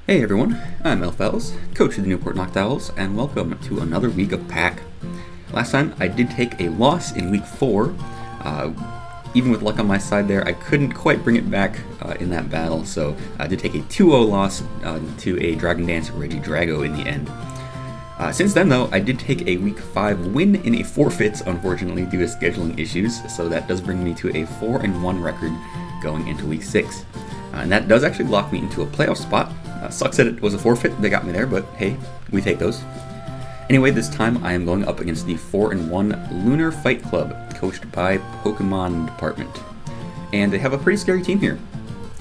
Hey everyone, I'm Elfels, coach of the Newport Noctowls, and welcome to another week of PAC. Last time I did take a loss in week 4. Even with luck on my side there, I couldn't quite bring it back in that battle, so I did take a 2-0 loss to a Dragon Dance Regidrago in the end. Since then though, I did take a week 5 win in a forfeit, unfortunately due to scheduling issues, so that does bring me to a 4-1 record going into week 6. And that does actually lock me into a playoff spot. Sucks that it was a forfeit, they got me there, but hey, we take those. Anyway, this time I am going up against the 4-1 Lunar Fight Club, coached by PokemonDept. And they have a pretty scary team here.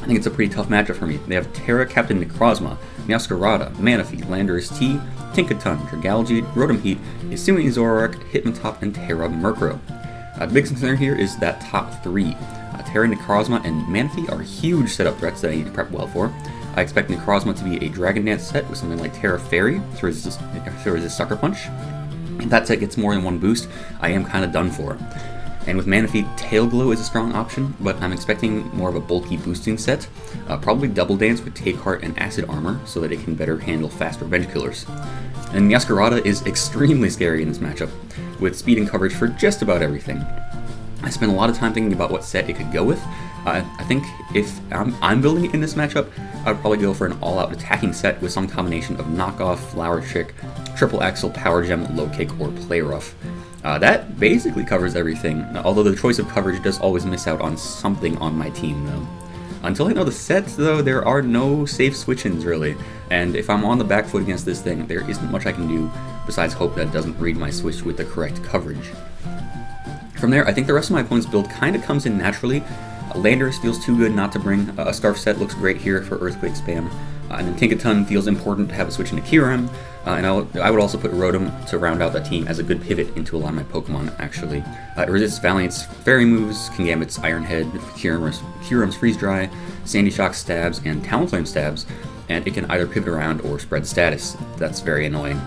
I think it's a pretty tough matchup for me. They have TERA Captain Necrozma, Meowscarada, Manaphy, Landorus T, Tinkaton, Dragalge, Rotom-H, Isumi Zoroark, Hitmontop, and TERA Murkrow. The big concern here is that top 3. TERA, Necrozma, and Manaphy are huge setup threats that I need to prep well for. I expect Necrozma to be a Dragon Dance set with something like TERA Fairy to resist Sucker Punch. If that set gets more than one boost, I am kind of done for. And with Manaphy, Tail Glow is a strong option, but I'm expecting more of a bulky boosting set. Probably Double Dance with Take Heart and Acid Armor so that it can better handle fast revenge killers. And Meowscarada is extremely scary in this matchup, with speed and coverage for just about everything. I spent a lot of time thinking about what set it could go with. I think if I'm building it in this matchup, I'd probably go for an all-out attacking set with some combination of Knockoff, Flower Chick, Triple Axle, Power Gem, Low Kick, or Play Rough. That basically covers everything, although the choice of coverage does always miss out on something on my team though. Until I know the set though, there are no safe switch-ins really, and if I'm on the back foot against this thing, there isn't much I can do besides hope that it doesn't read my switch with the correct coverage. From there, I think the rest of my opponent's build kind of comes in naturally. Landorus feels too good not to bring. A Scarf set looks great here for Earthquake spam. And then Tinkaton feels important to have a switch into Kyurem. And I would also put Rotom to round out that team as a good pivot into a lot of my Pokemon, actually. It resists Valiant's Fairy moves, Kingambit's Iron Head, Kyurem's Freeze Dry, Sandy Shock's Stabs, and Talonflame Stabs. And it can either pivot around or spread status. That's very annoying.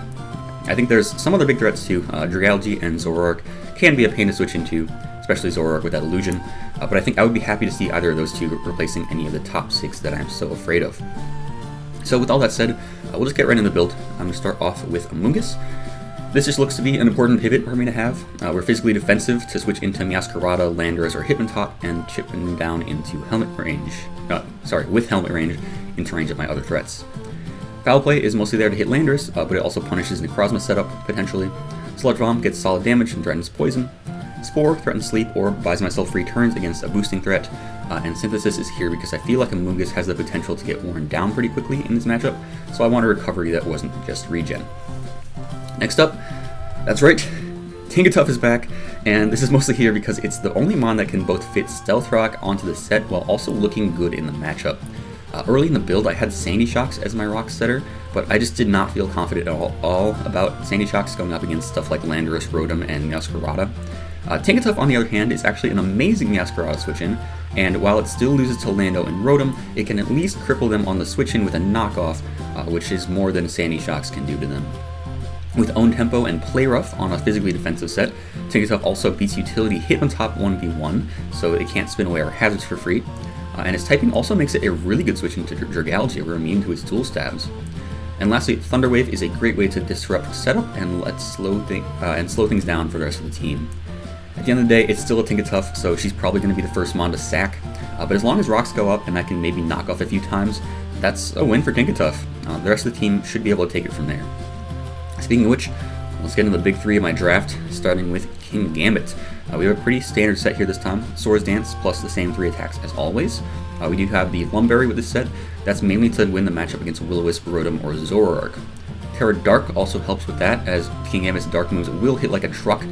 I think there's some other big threats too. Dragalge and Zoroark can be a pain to switch into, especially Zoroark with that illusion, but I think I would be happy to see either of those two replacing any of the top 6 that I'm so afraid of. So with all that said, we'll just get right in the build. I'm going to start off with Amoonguss. This just looks to be an important pivot for me to have. We're physically defensive to switch into Meowscarada, Landorus, or Hitmontop, and chip them down into helmet range. With helmet range into range of my other threats. Foul Play is mostly there to hit Landorus, but it also punishes Necrozma setup, potentially. Sludge Bomb gets solid damage and threatens poison. Spore threatens sleep or buys myself free turns against a boosting threat. And Synthesis is here because I feel like Amoonguss has the potential to get worn down pretty quickly in this matchup, so I want a recovery that wasn't just regen. Next up, that's right, Tinkaton is back, and this is mostly here because it's the only mon that can both fit Stealth Rock onto the set while also looking good in the matchup. Early in the build, I had Sandy Shocks as my rock setter, but I just did not feel confident at all about Sandy Shocks going up against stuff like Landorus, Rotom, and Meowscarada. Tinkaton, on the other hand, is actually an amazing Meowscarada switch-in, and while it still loses to Lando and Rotom, it can at least cripple them on the switch-in with a knockoff, which is more than Sandy Shocks can do to them. With Own Tempo and Play Rough on a physically defensive set, Tinkaton also beats utility Hitmontop 1v1, so it can't spin away our hazards for free. And its typing also makes it a really good switch into Dragalge, we're immune to its Dual Stabs. And lastly, Thunder Wave is a great way to disrupt setup and slow things down for the rest of the team. At the end of the day, it's still a Tinkaton, so she's probably going to be the first mon to sack, but as long as rocks go up and I can maybe knock off a few times, that's a win for Tinkaton. The rest of the team should be able to take it from there. Speaking of which, let's get into the big 3 of my draft, starting with Kingambit. We have a pretty standard set here this time, Swords Dance plus the same 3 attacks as always. We do have the Lumberry with this set, that's mainly to win the matchup against Will-O-Wisp, Rotom, or Zoroark. TERA Dark also helps with that, as Kingambit's Dark moves will hit like a truck.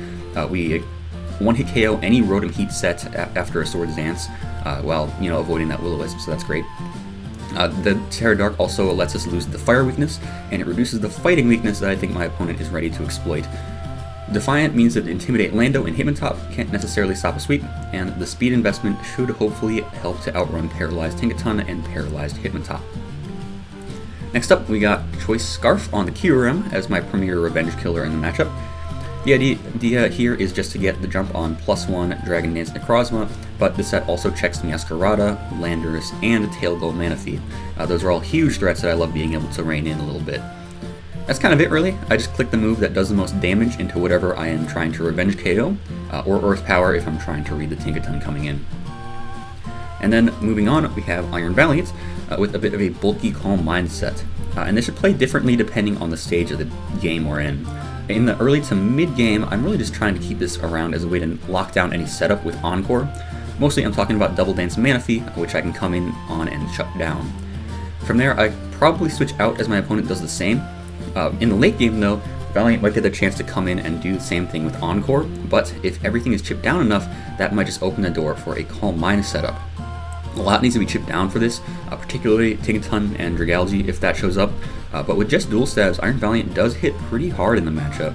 We one-hit KO any Rotom-H set after a Swords Dance, while avoiding that Will-O-Wisp, so that's great. The TERA Dark also lets us lose the Fire weakness, and it reduces the Fighting weakness that I think my opponent is ready to exploit. Defiant means that Intimidate Lando and Hitmontop can't necessarily stop a sweep, and the speed investment should hopefully help to outrun Paralyzed Tinkaton and Paralyzed Hitmontop. Next up, we got Choice Scarf on the Kyurem as my premier revenge killer in the matchup. The idea here is just to get the jump on +1 Dragon Dance Necrozma, but the set also checks Meowscarada, Landorus, and Tailglow Manaphy. Those are all huge threats that I love being able to rein in a little bit. That's kind of it really. I just click the move that does the most damage into whatever I am trying to revenge KO, or Earth Power if I'm trying to read the Tinkaton coming in. And then moving on, we have Iron Valiant with a bit of a bulky Calm Mind set. And this should play differently depending on the stage of the game we're in. In the early to mid game, I'm really just trying to keep this around as a way to lock down any setup with Encore. Mostly I'm talking about Double Dance Manaphy, which I can come in on and shut down. From there, I probably switch out as my opponent does the same. In the late game though, Valiant might get the chance to come in and do the same thing with Encore, but if everything is chipped down enough, that might just open the door for a Calm Mind setup. A lot needs to be chipped down for this, particularly Tinkaton and Dragalge if that shows up, but with just dual stabs, Iron Valiant does hit pretty hard in the matchup.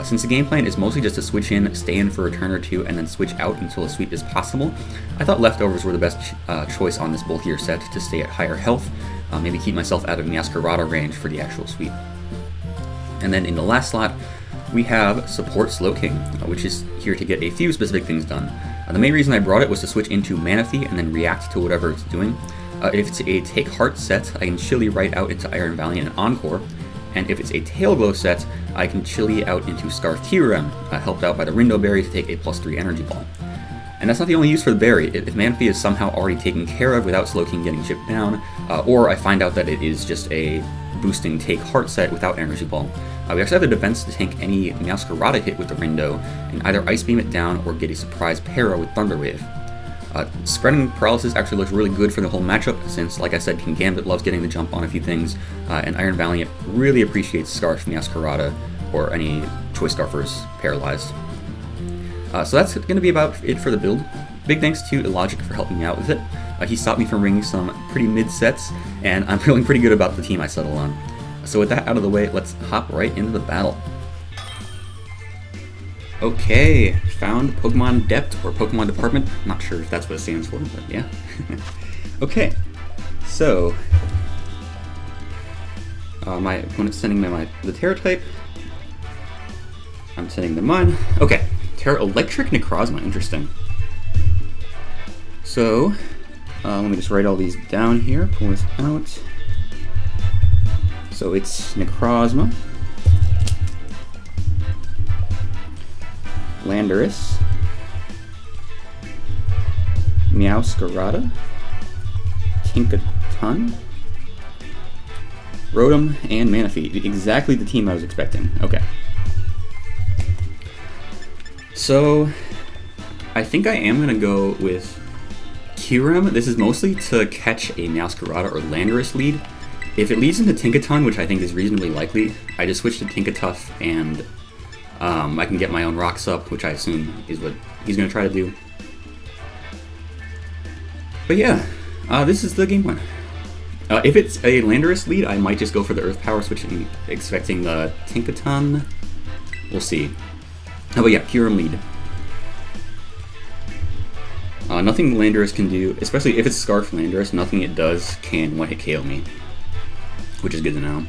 Since the game plan is mostly just to switch in, stay in for a turn or two, and then switch out until a sweep is possible, I thought Leftovers were the best choice on this bulkier set to stay at higher health, maybe keep myself out of Meowscarada range for the actual sweep. And then in the last slot, we have Support Slowking, which is here to get a few specific things done. The main reason I brought it was to switch into Manaphy and then react to whatever it's doing. If it's a Take Heart set, I can Chili right out into Iron Valiant and Encore, and if it's a Tailglow set, I can Chili out into Scarf Kyurem, helped out by the Rindo Berry to take a +3 Energy Ball. And that's not the only use for the berry. If Manaphy is somehow already taken care of without Slowking getting chipped down, or I find out that it is just a boosting Take Heart set without Energy Ball, we actually have the defense to tank any Meowscarada hit with the Rindo, and either Ice Beam it down or get a surprise para with Thunder Wave. Spreading Paralysis actually looks really good for the whole matchup, since, like I said, Kingambit loves getting the jump on a few things, and Iron Valiant really appreciates Scarf Meowscarada, or any Choice Scarfers paralyzed. So that's going to be about it for the build. Big thanks to Illogic for helping me out with it. He stopped me from ringing some pretty mid sets, and I'm feeling pretty good about the team I settled on. So with that out of the way, let's hop right into the battle. Okay, found PokemonDept, or Pokemon Department. Not sure if that's what it stands for, but yeah. Okay, so my opponent's sending me the TERA type. I'm sending them mine. Okay, TERA Electric Necrozma, interesting. So, let me just write all these down here, pull this out. So it's Necrozma, Landorus, Meowscarada, Tinkaton, Rotom, and Manaphy. Exactly the team I was expecting. Okay. So, I think I am going to go with Kyurem. This is mostly to catch a Meowscarada or Landorus lead. If it leads into Tinkaton, which I think is reasonably likely, I just switch to Tinkatuff and I can get my own rocks up, which I assume is what he's going to try to do. But yeah, this is the game plan. If it's a Landorus lead, I might just go for the Earth Power switch and expecting the Tinkaton. We'll see. But yeah, Kyurem lead. Nothing Landorus can do, especially if it's Scarf Landorus, nothing it does can one-hit KO me, which is good to know.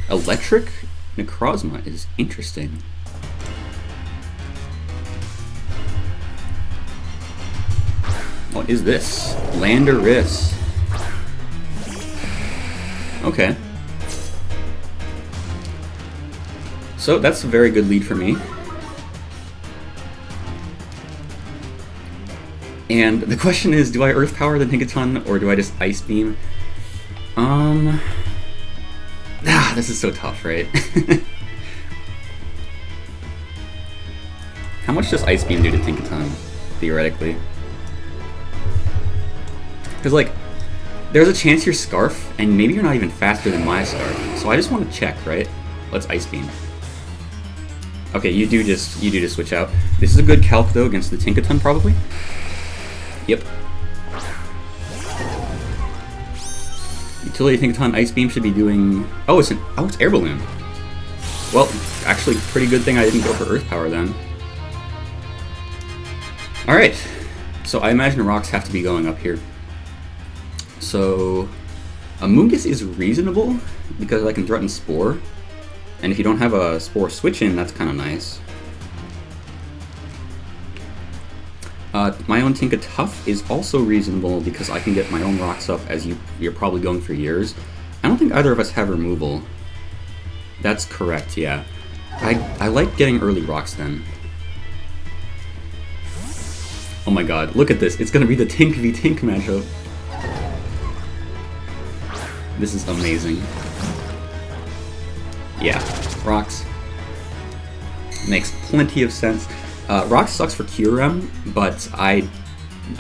Electric Necrozma is interesting. What is this? Landorus. Okay. So that's a very good lead for me. And the question is, do I Earth Power the Tinkaton, or do I just Ice Beam? This is so tough, right? How much does Ice Beam do to Tinkaton, theoretically? Because, like, there's a chance you're Scarf, and maybe you're not even faster than my Scarf. So I just want to check, right? Let's Ice Beam. Okay, you do just switch out. This is a good calc, though, against the Tinkaton, probably. Yep. Utility Tinkaton Ice Beam should be doing... Oh, it's Air Balloon. Well, actually, pretty good thing I didn't go for Earth Power then. Alright. So I imagine rocks have to be going up here. So... Amoonguss is reasonable because I can threaten Spore, and if you don't have a Spore switch in, that's kind of nice. My own Tough is also reasonable because I can get my own rocks up as you're probably going for years. I don't think either of us have removal. That's correct, yeah. I like getting early rocks then. Oh my god, look at this. It's gonna be the Tink v Tink matchup. This is amazing. Yeah, rocks. Makes plenty of sense. Rocks sucks for Kyurem, but I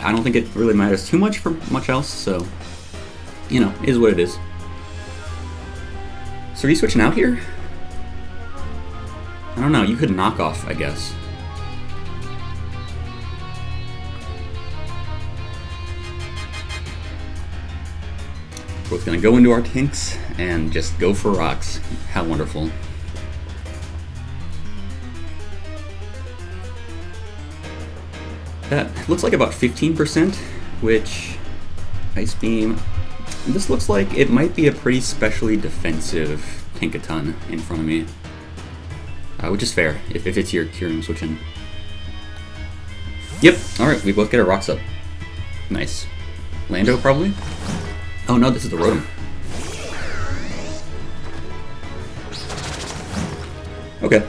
don't think it really matters too much for much else, so, you know, is what it is. So are you switching out here? I don't know, you could knock off, I guess. Both gonna go into our Tinks and just go for rocks. How wonderful. That looks like about 15%, which Ice Beam. This looks like it might be a pretty specially defensive Tinkaton in front of me. Which is fair, if it's your Kyurem switching. Yep, alright, we both get our rocks up. Nice. Lando, probably? Oh no, this is the Rotom. Okay.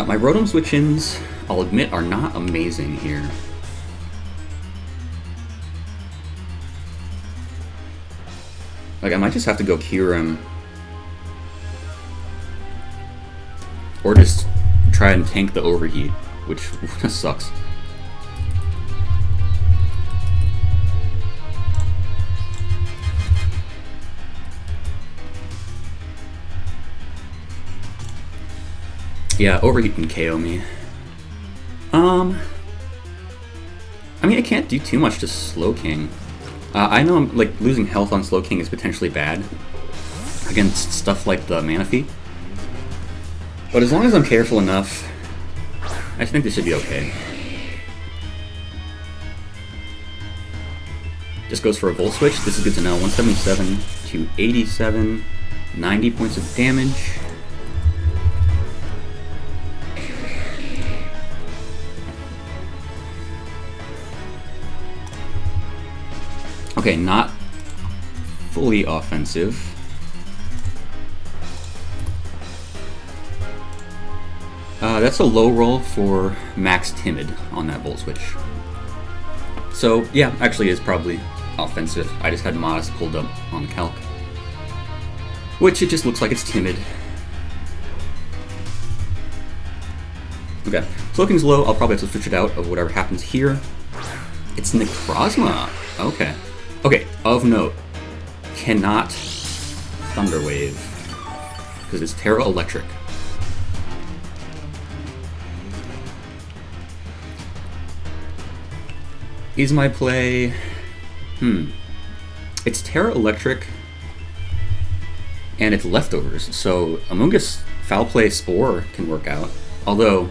My Rotom switch-ins, I'll admit, are not amazing here. Like, I might just have to go Kyurem. Or just try and tank the overheat, which sucks. Yeah, overheat can KO me. I mean, I can't do too much to Slowking. I know I'm, like, losing health on Slowking is potentially bad against stuff like the Manaphy. But as long as I'm careful enough, I think this should be okay. Just goes for a Volt Switch. This is good to know. 177 to 87, 90 points of damage. Okay, not fully offensive. That's a low roll for max Timid on that Volt Switch. So, yeah, actually is probably offensive. I just had Modest pulled up on Calc. Which it just looks like it's Timid. Okay, Slowking's low. I'll probably have to switch it out of whatever happens here. It's Necrozma. Okay. Okay, of note, cannot Thunder Wave, because it's TERA Electric. Is my play... It's TERA Electric, and it's Leftovers, so Amoonguss Foul Play Spore can work out, although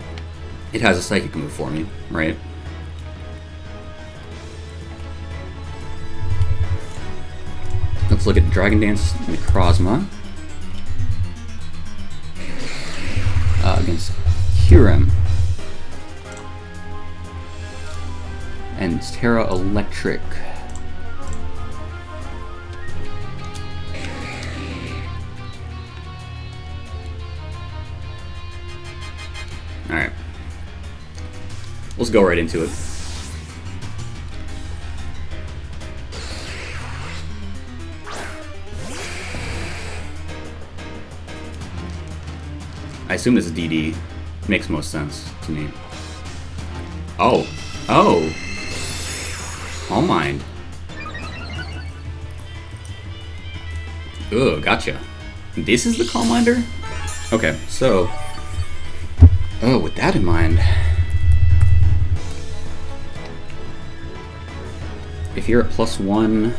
it has a Psychic move for me, right? Let's look at Dragon Dance Necrozma against Kyurem. And it's TERA Electric. Alright. Let's go right into it. I assume this is DD. Makes most sense to me. Oh. Oh! Calm Mind. Ugh, gotcha. This is the Calm Minder? Okay, so... Oh, with that in mind... If you're at +1,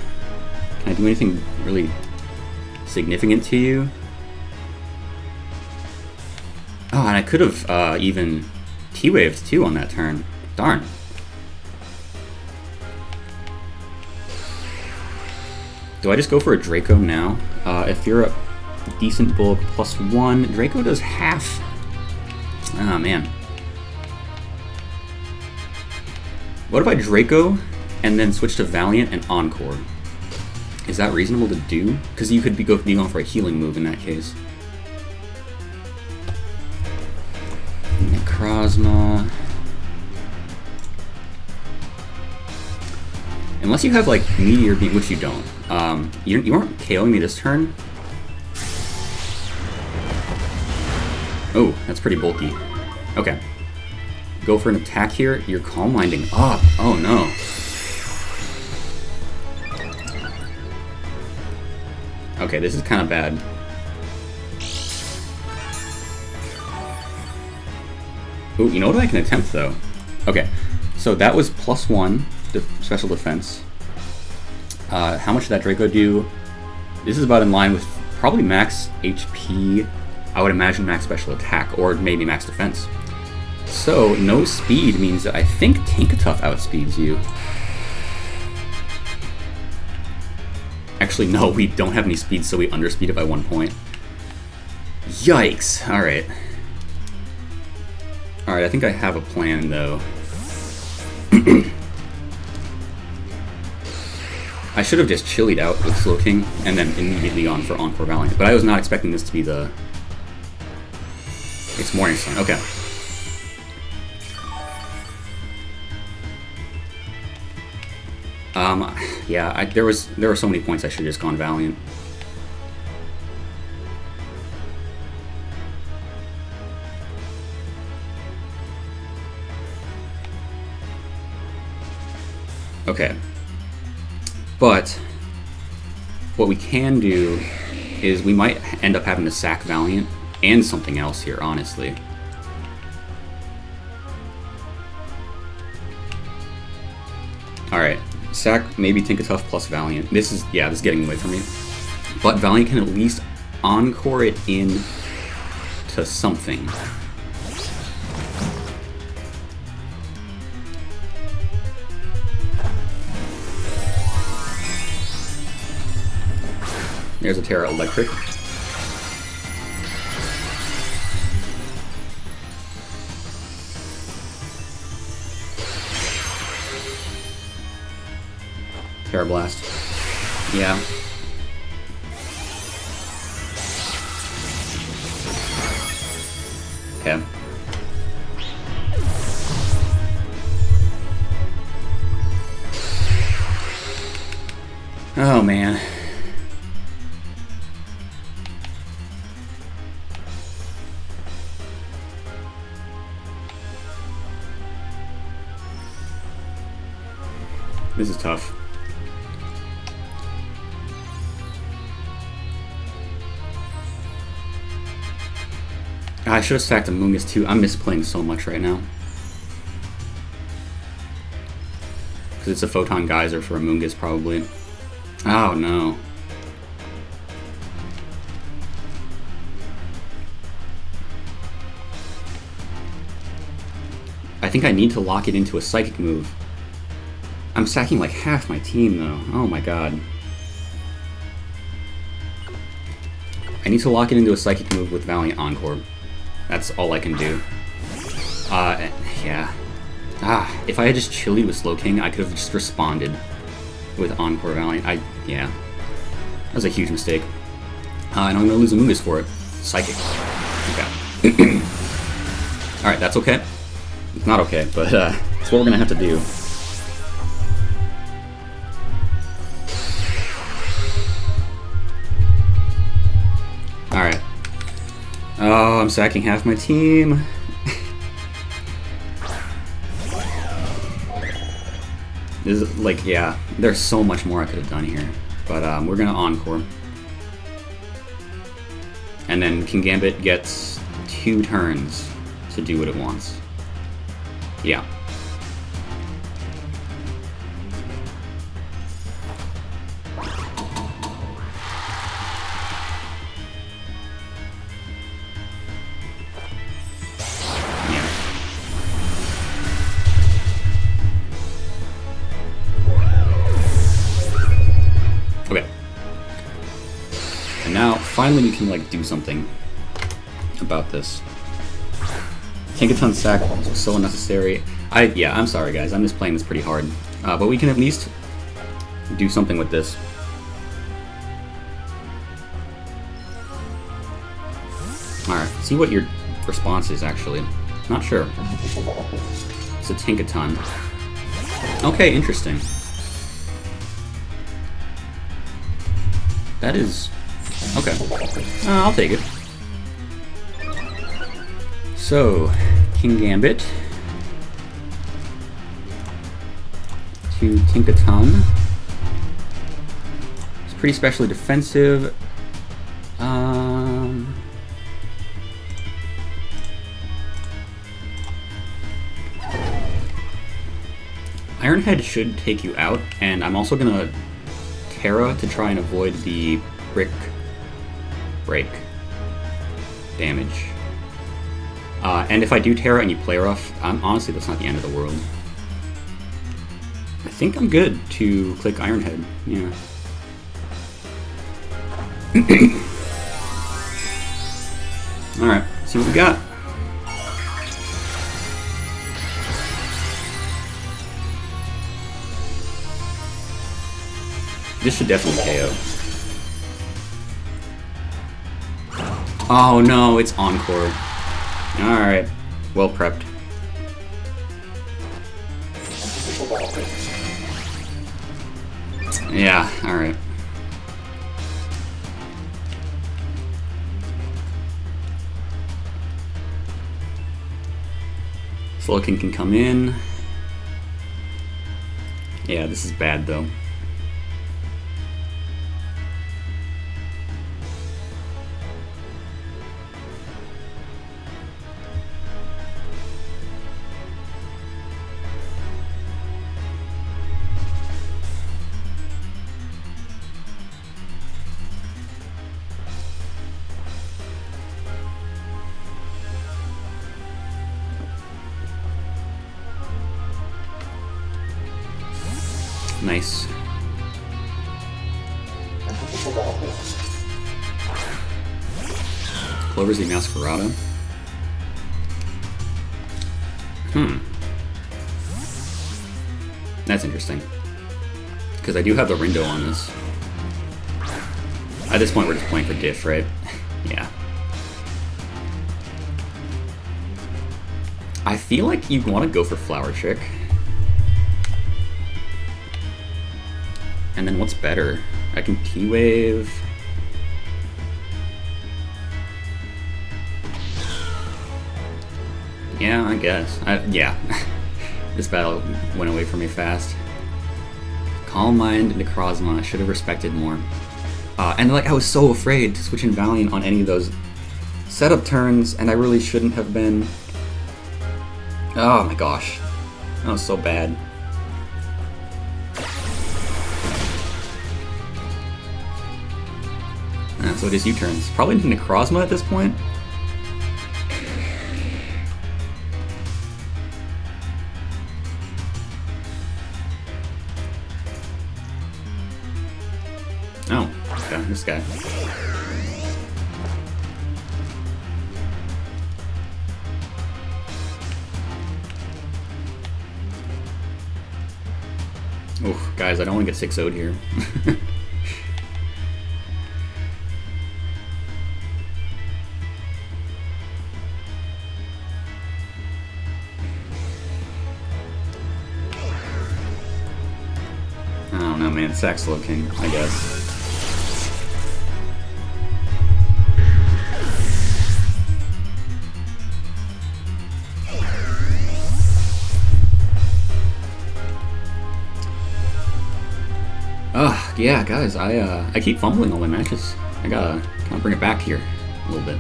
can I do anything really significant to you? Oh, and I could have even T-Waved too on that turn. Darn. Do I just go for a Draco now? If you're a decent bulk +1, Draco does half. Ah, man. What if I Draco and then switch to Valiant and Encore? Is that reasonable to do? Because you could be going for a healing move in that case. Necrozma. Unless you have like Meteor Beam, which you don't. You aren't KOing me this turn. Oh, that's pretty bulky. Okay. Go for an attack here. You're Calm Minding up. Oh no. Okay, this is kind of bad. Ooh, you know what I can attempt though? Okay, so that was +1 special defense. How much did that Draco do? This is about in line with probably max HP. I would imagine max special attack, or maybe max defense. So, no speed means that I think Tinkatuff outspeeds you. Actually, no, we don't have any speed, so we underspeed it by 1 point. Yikes! Alright. Alright, I think I have a plan, though. I should have just chillied out with Slowking, and then immediately gone for Encore Valiant, but I was not expecting this to be the... It's Morning Sun, okay. Yeah, there were so many points I should have just gone Valiant. Okay. But what we can do is we might end up having to sack Valiant and something else here, honestly. Alright. Sack, maybe Tinkatuff plus Valiant. This is getting away from me. But Valiant can at least Encore it in to something. There's a TERA Electric. TERA Blast. Yeah. Okay. Oh man. This is tough. I should have stacked a Mungus too. I'm misplaying so much right now. Because it's a Photon Geyser for a Mungus, probably. Oh no. I think I need to lock it into a Psychic move. I'm stacking like half my team though. Oh my god. I need to lock it into a Psychic move with Valiant Encore. That's all I can do. Yeah. If I had just chillied with Slowking, I could have just responded with Encore Valiant. Yeah. That was a huge mistake. And I'm gonna lose a Mungus for it. Psychic. Okay. Alright, that's okay. It's not okay, but it's what we're gonna have to do. Alright. Oh, I'm sacking half my team. This is, like, yeah, there's so much more I could have done here. But we're gonna Encore. And then Kingambit gets 2 turns to do what it wants. Yeah. Okay. finally we can like do something about this. Tinkaton sack was so unnecessary. I'm sorry guys, I'm just playing this pretty hard. But we can at least do something with this. Alright, see what your response is actually. Not sure. It's a Tinkaton. Okay, interesting. That is... okay. I'll take it. So, King Gambit to Tinkaton. It's pretty specially defensive. Ironhead should take you out, and I'm also gonna TERA to try and avoid the Brick Break damage. And if I do TERA and you play rough, honestly that's not the end of the world. I think I'm good to click Ironhead, yeah. Alright, see what we got. This should definitely KO. Oh no, it's Encore. Alright, well prepped. Yeah, alright. Slowking can come in. Yeah, this is bad though. Nice. Clover's the Masquerada. That's interesting. Because I do have the Rindo on this. At this point we're just playing for diff, right? Yeah. I feel like you want to go for Flower Trick. And then what's better? I can T-Wave. Yeah, I guess. Yeah. This battle went away from me fast. Calm Mind, Necrozma. I should have respected more. And like, I was so afraid to switch in Valiant on any of those setup turns, and I really shouldn't have been. Oh my gosh. That was so bad. So it is U-turns. Probably Necrozma at this point. Oh, okay, this guy. Oof, guys, I don't want to get 6-0'd here. I don't know, man. Sack's Slowking, I guess. Yeah, guys, I keep fumbling all my matches. I gotta kind of bring it back here a little bit.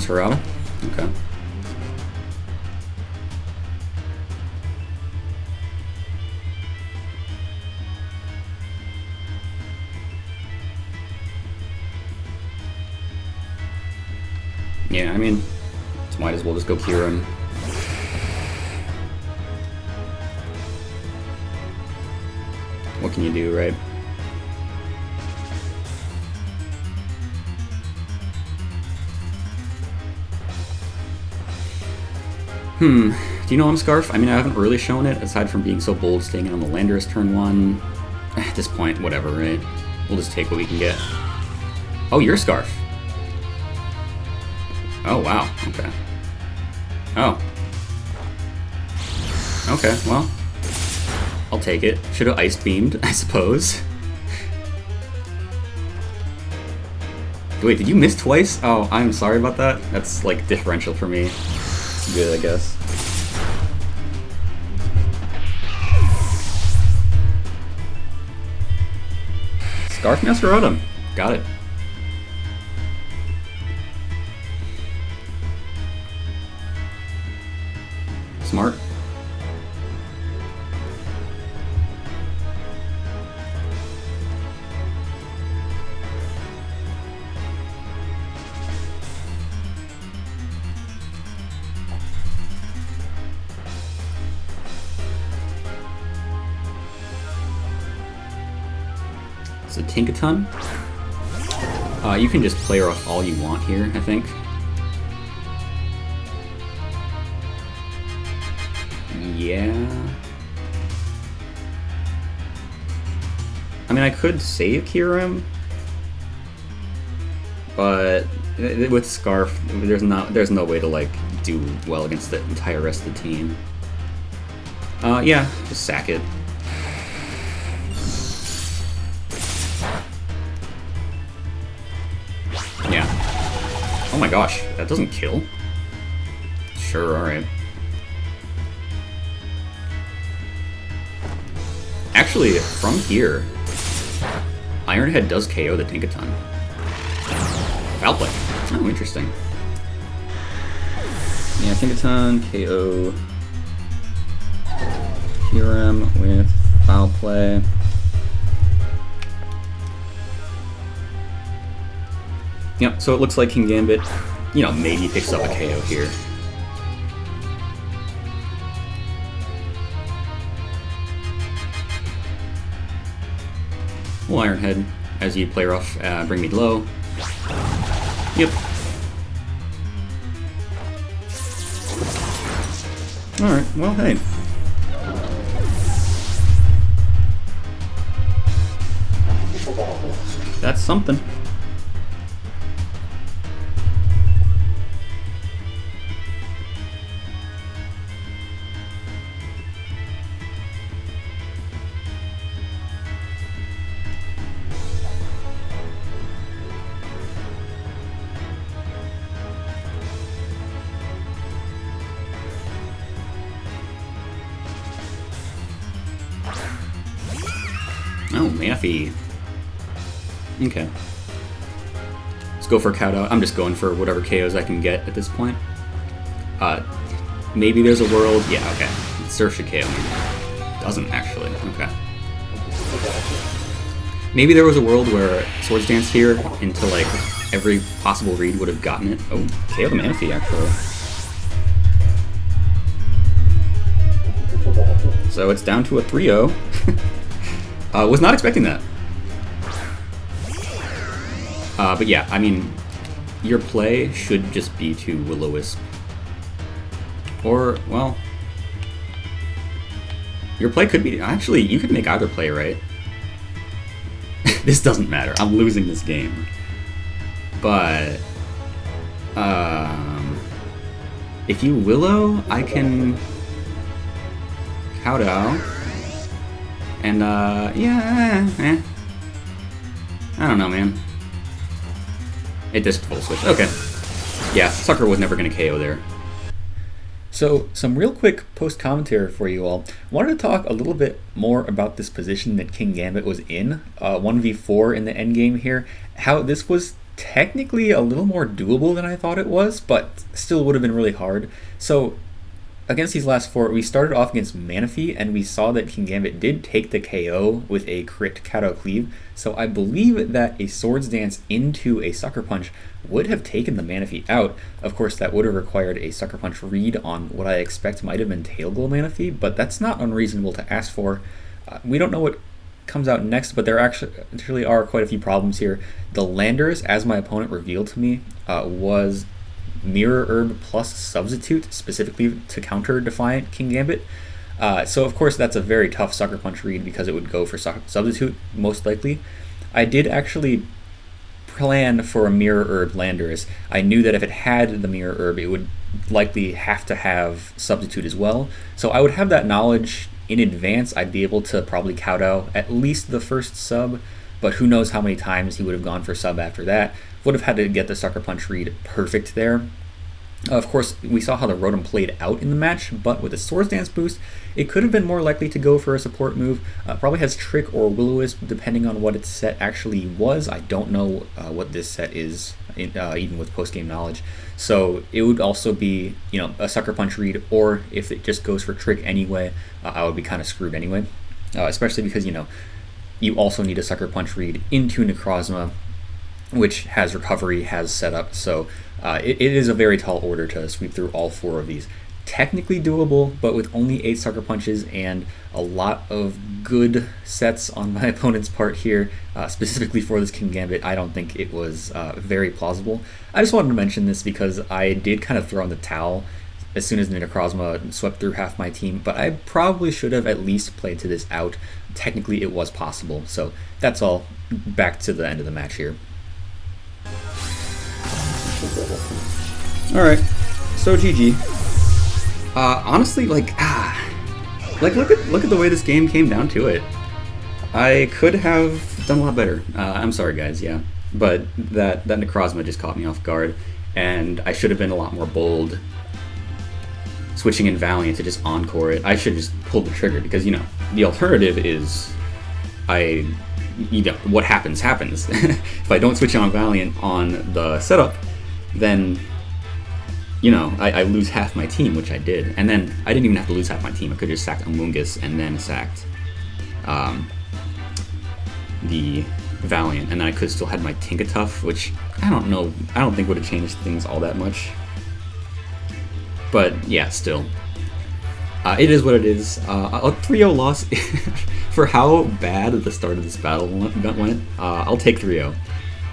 Harada? Okay. Yeah, I mean, might as well just go Kieran. What can you do, right? Do you know I'm Scarf? I mean, I haven't really shown it, aside from being so bold staying in on the Landorus turn 1. At this point, whatever, right? We'll just take what we can get. Oh, you're Scarf. Oh, wow. Okay. Oh. Okay, well. I'll take it. Should have Ice Beamed, I suppose. Wait, did you miss twice? Oh, I'm sorry about that. That's, like, differential for me. It's good, I guess. Scarf Master Rotom. Got it. Smart. It's a Tinkaton. You can just play her off all you want here, I think. Yeah. I mean, I could save Kyurem, but with Scarf, there's no way to like do well against the entire rest of the team. Yeah, just sack it. Yeah. Oh my gosh, that doesn't kill. Sure, alright. Actually, from here, Ironhead does KO the Tinkaton. Foul play. Oh, interesting. Yeah, Tinkaton, KO Kyurem with Foul Play. Yep, so it looks like King Gambit, you know, maybe picks up a KO here. Well, Ironhead, as you play rough, bring me low. Yep. Alright, well, hey. That's something. Oh, Maffy. Okay. Let's go for a Kowtow. I'm just going for whatever KOs I can get at this point. Maybe there's a world... Yeah, okay. Surf should KO me. Doesn't, actually. Okay. Maybe there was a world where Swords Dance here into, like, every possible read would have gotten it. Oh, KO the Maffy, actually. So it's down to a 3-0. Was not expecting that. But yeah, I mean, your play should just be to Will-O-Wisp. Or, well, your play could be... Actually, you could make either play, right? This doesn't matter. I'm losing this game. But, if you Willow, I can Kowtow. And, yeah, I don't know, man. It just full switch. Okay. Yeah, Sucker was never going to KO there. So, some real quick post-commentary for you all. Wanted to talk a little bit more about this position that King Gambit was in, 1v4 in the endgame here. How this was technically a little more doable than I thought it was, but still would have been really hard. So, against these last 4, we started off against Manaphy, and we saw that Kingambit did take the KO with a crit Kato Cleave, so I believe that a Swords Dance into a Sucker Punch would have taken the Manaphy out. Of course, that would have required a Sucker Punch read on what I expect might have been Tail Glow Manaphy, but that's not unreasonable to ask for. We don't know what comes out next, but there actually are quite a few problems here. The Landers, as my opponent revealed to me, was Mirror Herb plus Substitute, specifically to counter Defiant Kingambit. So of course that's a very tough Sucker Punch read because it would go for Substitute, most likely. I did actually plan for a Mirror Herb Landers. I knew that if it had the Mirror Herb, it would likely have to have Substitute as well. So I would have that knowledge in advance. I'd be able to probably kowtow at least the first sub, but who knows how many times he would have gone for sub after that. Would have had to get the Sucker Punch read perfect there. Of course, we saw how the Rotom played out in the match, but with the Swords Dance boost, it could have been more likely to go for a support move. Probably has Trick or Will-O-Wisp, depending on what its set actually was. I don't know what this set is, even with post-game knowledge. So it would also be, a Sucker Punch read, or if it just goes for Trick anyway, I would be kind of screwed anyway. Especially because, you also need a Sucker Punch read into Necrozma, which has recovery, has setup, so it is a very tall order to sweep through all 4 of these. Technically doable, but with only 8 Sucker Punches and a lot of good sets on my opponent's part here, specifically for this Kingambit, I don't think it was very plausible. I just wanted to mention this because I did kind of throw in the towel as soon as the Necrozma swept through half my team, but I probably should have at least played to this out. Technically it was possible, so that's all. Back to the end of the match here. Alright, so GG. Honestly, look at the way this game came down to it. I could have done a lot better. I'm sorry guys, yeah. But that Necrozma just caught me off guard, and I should have been a lot more bold switching in Valiant to just encore it. I should have just pulled the trigger, because, the alternative is what happens. If I don't switch on Valiant on the setup, then, I lose half my team, which I did. And then I didn't even have to lose half my team. I could have just sacked Amoonguss and then sacked the Valiant. And then I could have still had my Tinkatuff, which I don't know. I don't think would have changed things all that much. But yeah, still. It is what it is. A 3-0 loss for how bad the start of this battle went. I'll take 3-0.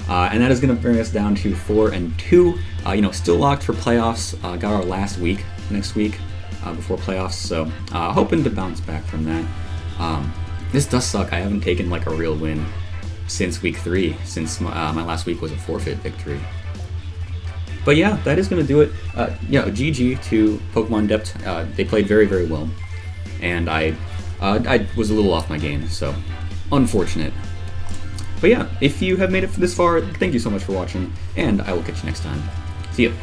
And that is going to bring us down to 4-2. Still locked for playoffs. Got our last week next week before playoffs, so hoping to bounce back from that. This does suck. I haven't taken a real win since week 3, since my last week was a forfeit victory. But yeah, that is going to do it. GG to PokemonDept. They played very, very well, and I was a little off my game, so unfortunate. But yeah, if you have made it this far, thank you so much for watching, and I will catch you next time. See ya.